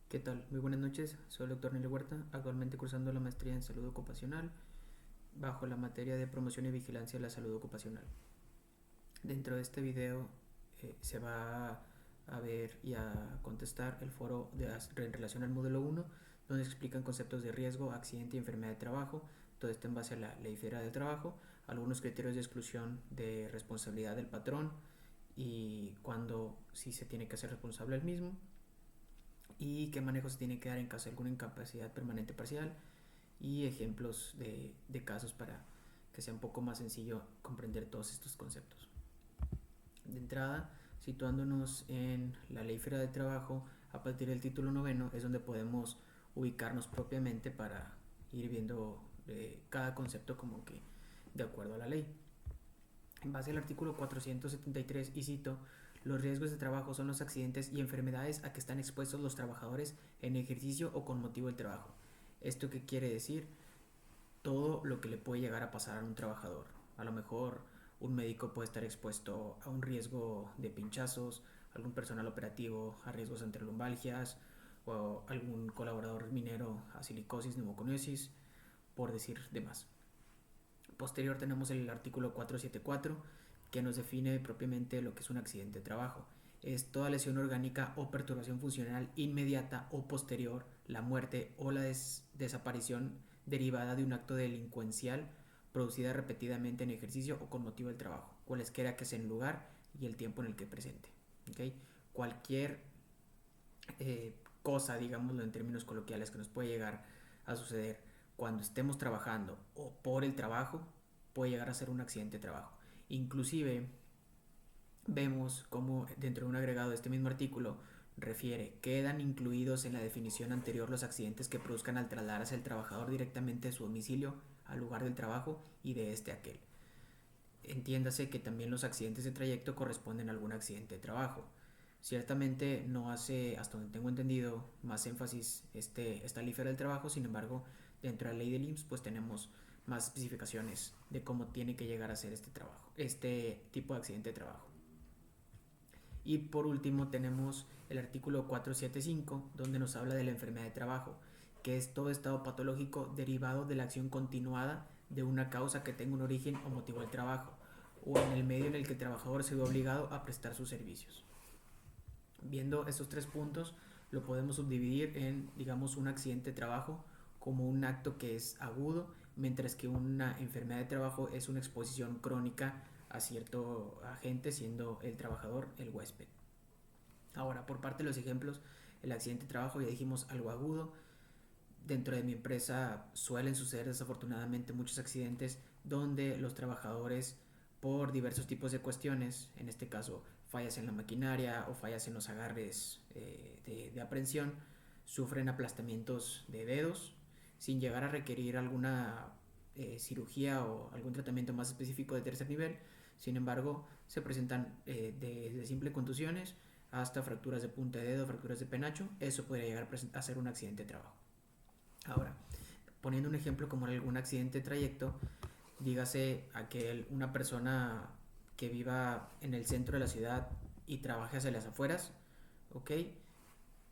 ¿Qué tal? Muy buenas noches, soy el doctor Nelly Huerta, actualmente cursando la maestría en salud ocupacional bajo la materia de promoción y vigilancia de la salud ocupacional. Dentro de este video se va a ver y a contestar el foro en relación al módulo 1, donde se explican conceptos de riesgo, accidente y enfermedad de trabajo, todo esto en base a la Ley Federal del Trabajo, algunos criterios de exclusión de responsabilidad del patrón y cuándo sí se tiene que hacer responsable el mismo, y qué manejo se tiene que dar en caso de alguna incapacidad permanente parcial y ejemplos de casos para que sea un poco más sencillo comprender todos estos conceptos. De entrada, situándonos en la Ley Federal del Trabajo, a partir del título noveno es donde podemos ubicarnos propiamente para ir viendo cada concepto como que de acuerdo a la ley. En base al artículo 473, y cito, los riesgos de trabajo son los accidentes y enfermedades a que están expuestos los trabajadores en ejercicio o con motivo del trabajo. ¿Esto qué quiere decir? Todo lo que le puede llegar a pasar a un trabajador. A lo mejor un médico puede estar expuesto a un riesgo de pinchazos, algún personal operativo a riesgos ante lumbalgias o algún colaborador minero a silicosis, neumoconiosis, por decir demás. Posterior tenemos el artículo 474 que nos define propiamente lo que es un accidente de trabajo. Es toda lesión orgánica o perturbación funcional inmediata o posterior, la muerte o la desaparición derivada de un acto delincuencial producida repetidamente en ejercicio o con motivo del trabajo, cualesquiera que sea el lugar y el tiempo en el que presente. ¿Okay? Cualquier cosa, digámoslo en términos coloquiales, que nos puede llegar a suceder cuando estemos trabajando o por el trabajo, puede llegar a ser un accidente de trabajo. Inclusive vemos como dentro de un agregado de este mismo artículo refiere, quedan incluidos en la definición anterior los accidentes que produzcan al trasladarse el trabajador directamente de su domicilio al lugar del trabajo y de este a aquel. Entiéndase que también los accidentes de trayecto corresponden a algún accidente de trabajo. Ciertamente no hace, hasta donde tengo entendido, más énfasis esta ley federal del trabajo, sin embargo, dentro de la ley del IMSS pues tenemos más especificaciones de cómo tiene que llegar a ser este trabajo, este tipo de accidente de trabajo. Y por último tenemos el artículo 475, donde nos habla de la enfermedad de trabajo, que es todo estado patológico derivado de la acción continuada de una causa que tenga un origen o motivo del trabajo, o en el medio en el que el trabajador se ve obligado a prestar sus servicios. Viendo estos tres puntos, lo podemos subdividir en, digamos, un accidente de trabajo como un acto que es agudo, mientras que una enfermedad de trabajo es una exposición crónica a cierto agente, siendo el trabajador el huésped. Ahora, por parte de los ejemplos, el accidente de trabajo, ya dijimos algo agudo. Dentro de mi empresa suelen suceder desafortunadamente muchos accidentes donde los trabajadores, por diversos tipos de cuestiones, en este caso fallas en la maquinaria o fallas en los agarres de aprehensión, sufren aplastamientos de dedos sin llegar a requerir alguna cirugía o algún tratamiento más específico de tercer nivel. Sin embargo, se presentan desde simples contusiones hasta fracturas de punta de dedo, fracturas de penacho. Eso podría llegar a ser un accidente de trabajo. Ahora, poniendo un ejemplo como algún accidente de trayecto, dígase una persona que viva en el centro de la ciudad y trabaje hacia las afueras, ¿ok?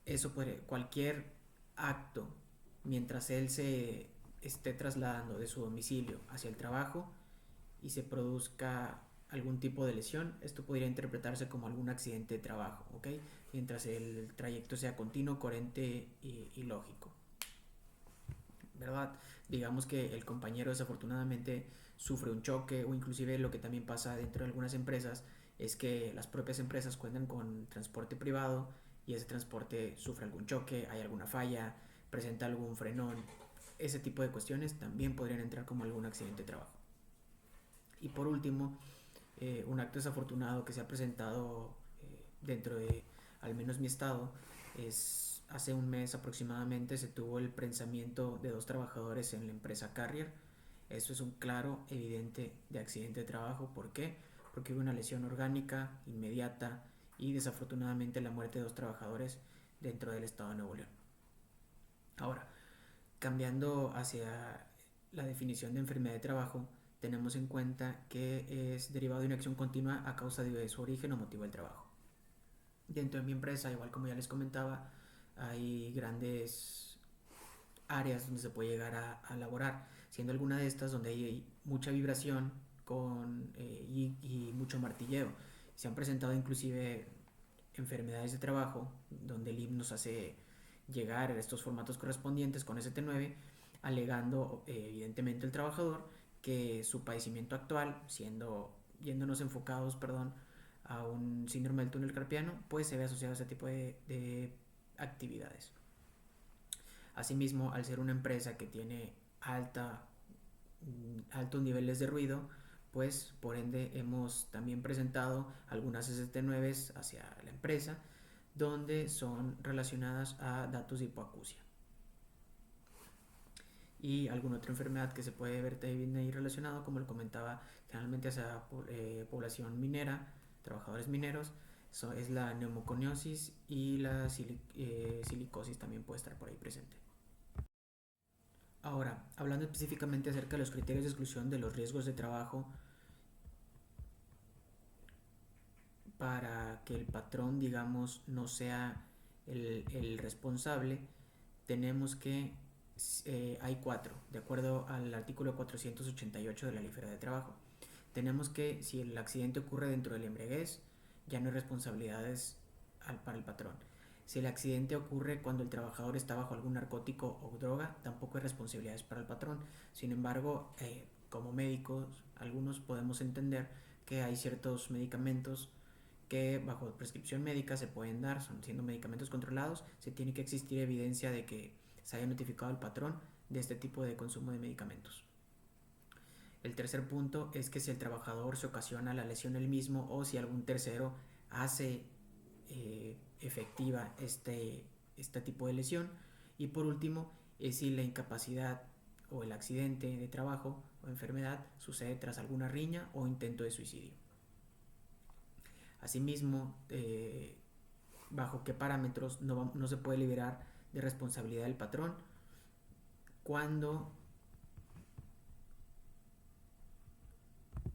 Eso puede, cualquier acto mientras él se esté trasladando de su domicilio hacia el trabajo y se produzca algún tipo de lesión, esto podría interpretarse como algún accidente de trabajo, ¿ok? Mientras el trayecto sea continuo, coherente y lógico. ¿Verdad? Digamos que el compañero desafortunadamente sufre un choque o inclusive lo que también pasa dentro de algunas empresas es que las propias empresas cuentan con transporte privado y ese transporte sufre algún choque, hay alguna falla, presenta algún frenón. Ese tipo de cuestiones también podrían entrar como algún accidente de trabajo. Y por último, un acto desafortunado que se ha presentado dentro de al menos mi estado es hace un mes aproximadamente se tuvo el prensamiento de dos trabajadores en la empresa Carrier. Eso es un claro, evidente de accidente de trabajo. ¿Por qué? Porque hubo una lesión orgánica inmediata y desafortunadamente la muerte de dos trabajadores dentro del estado de Nuevo León. Ahora, cambiando hacia la definición de enfermedad de trabajo, tenemos en cuenta que es derivado de una acción continua a causa de su origen o motivo del trabajo. Dentro de mi empresa, igual como ya les comentaba, hay grandes áreas donde se puede llegar a laborar, siendo alguna de estas donde hay mucha vibración y mucho martilleo. Se han presentado inclusive enfermedades de trabajo donde el IMSS nos hace llegar a estos formatos correspondientes con ST9, alegando evidentemente el trabajador que su padecimiento actual, yéndonos enfocados, perdón, a un síndrome del túnel carpiano, pues se ve asociado a ese tipo de actividades. Asimismo, al ser una empresa que tiene altos niveles de ruido, pues por ende hemos también presentado algunas ST9 hacia la empresa donde son relacionadas a datos de hipoacusia y alguna otra enfermedad que se puede ver también ahí relacionado, como lo comentaba, generalmente hacia población minera, trabajadores mineros. Eso es la neumoconiosis y la silicosis también puede estar por ahí presente. Ahora, hablando específicamente acerca de los criterios de exclusión de los riesgos de trabajo para que el patrón, digamos, no sea el responsable, tenemos que hay cuatro, de acuerdo al artículo 488 de la Ley Federal de Trabajo. Tenemos que, si el accidente ocurre dentro del embriaguez, ya no hay responsabilidades para el patrón. Si el accidente ocurre cuando el trabajador está bajo algún narcótico o droga, tampoco hay responsabilidades para el patrón. Sin embargo, como médicos, algunos podemos entender que hay ciertos medicamentos que bajo prescripción médica se pueden dar, son siendo medicamentos controlados, se tiene que existir evidencia de que se haya notificado al patrón de este tipo de consumo de medicamentos. El tercer punto es que si el trabajador se ocasiona la lesión él mismo o si algún tercero hace efectiva este tipo de lesión. Y por último, es si la incapacidad o el accidente de trabajo o enfermedad sucede tras alguna riña o intento de suicidio. Asimismo, bajo qué parámetros no se puede liberar de responsabilidad del patrón cuando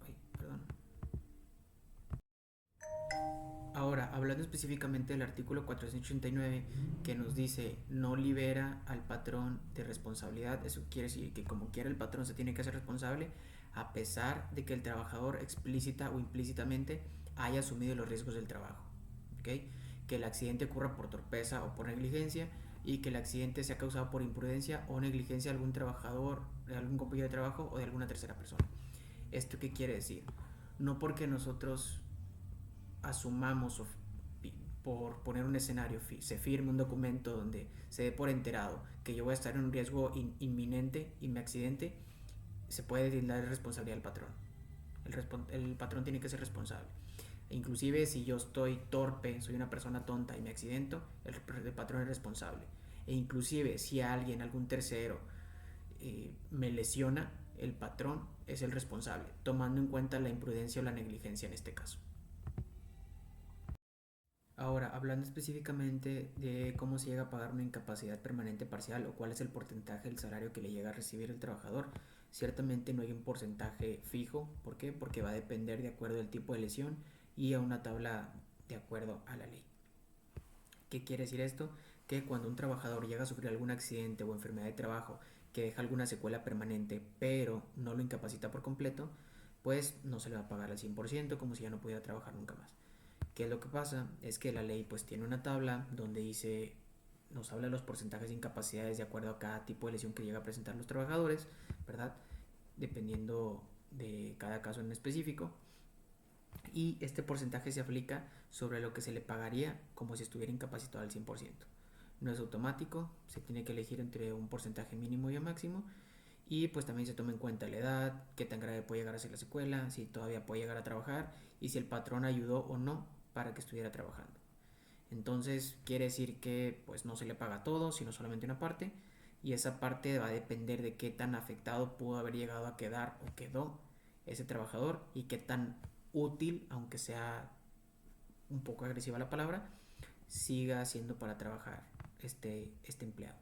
ay, perdón. Ahora, hablando específicamente del artículo 489 que nos dice no libera al patrón de responsabilidad, eso quiere decir que como quiera el patrón se tiene que hacer responsable a pesar de que el trabajador explícita o implícitamente haya asumido los riesgos del trabajo. ¿Okay? Que el accidente ocurra por torpeza o por negligencia y que el accidente sea causado por imprudencia o negligencia de algún trabajador, de algún compañero de trabajo o de alguna tercera persona. ¿Esto qué quiere decir? No porque nosotros asumamos por poner un escenario, se firme un documento donde se dé por enterado que yo voy a estar en un riesgo inminente y me accidente, se puede dar responsabilidad al patrón. El patrón tiene que ser responsable. E inclusive si yo estoy torpe, soy una persona tonta y me accidento, el patrón es responsable. E inclusive si alguien, algún tercero, me lesiona, el patrón es el responsable, tomando en cuenta la imprudencia o la negligencia en este caso. Ahora, hablando específicamente de cómo se llega a pagar una incapacidad permanente parcial o cuál es el porcentaje del salario que le llega a recibir el trabajador, ciertamente no hay un porcentaje fijo. ¿Por qué? Porque va a depender de acuerdo al tipo de lesión y a una tabla de acuerdo a la ley. ¿Qué quiere decir esto? Que cuando un trabajador llega a sufrir algún accidente o enfermedad de trabajo que deja alguna secuela permanente pero no lo incapacita por completo, pues no se le va a pagar al 100% como si ya no pudiera trabajar nunca más. ¿Qué es lo que pasa? Es que la ley pues tiene una tabla donde dice, nos habla de los porcentajes de incapacidades de acuerdo a cada tipo de lesión que llega a presentar los trabajadores, ¿verdad? Dependiendo de cada caso en específico. Y este porcentaje se aplica sobre lo que se le pagaría como si estuviera incapacitado al 100%. No es automático, se tiene que elegir entre un porcentaje mínimo y un máximo. Y pues también se toma en cuenta la edad, qué tan grave puede llegar a ser la secuela, si todavía puede llegar a trabajar y si el patrón ayudó o no para que estuviera trabajando. Entonces quiere decir que pues no se le paga todo, sino solamente una parte y esa parte va a depender de qué tan afectado pudo haber llegado a quedar o quedó ese trabajador y qué tan útil, aunque sea un poco agresiva la palabra, siga siendo para trabajar este empleado.